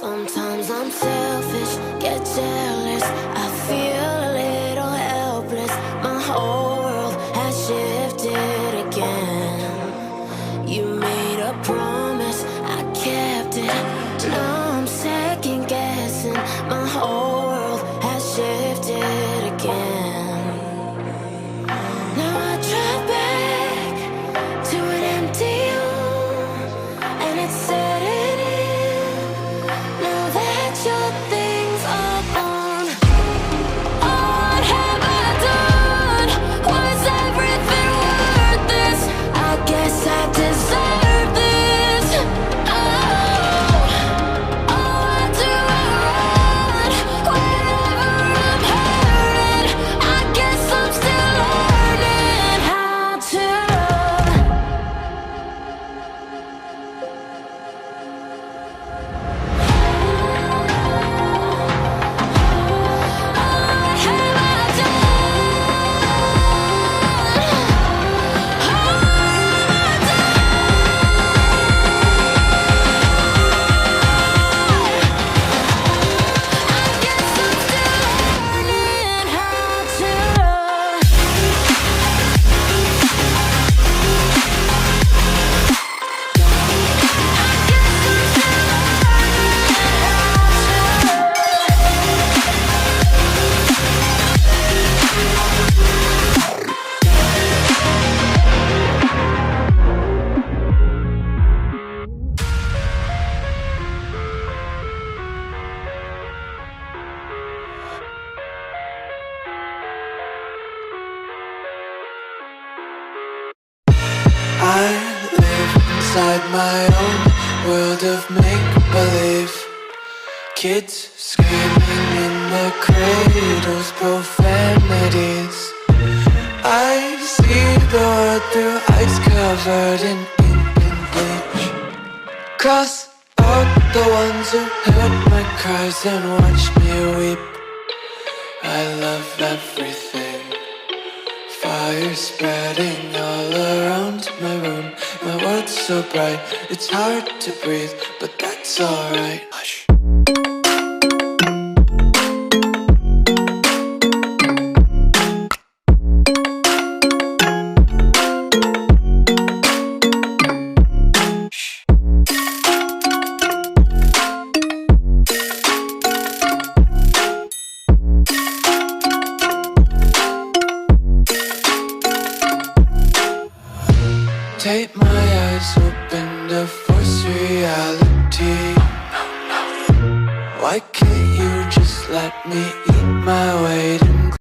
Sometimes I'm selfish, get jealous. I feel a little helpless. My whole world has shifted again. You made a promise, I kept it. Now I'm second guessing. My whole world has shifted again. Now I drive back to an empty home, and it's setting in. Now that your things are gone, what have I done? Was everything worth this? I guess I deserve this. Why do I run whenever I'm hurting? I guess I'm still learning how to run. I live inside my own world of make-believe. Kids screaming in their cradles, profanities. I see the world through ice covered in ink and bleach. Cross out the ones who heard my cries and watched me weep. I love everything. Fire spreading all around my room. My world's so bright, it's hard to breathe, but that's alright. Hush. Take my eyes open to force reality. Why can't you just let me eat my weight in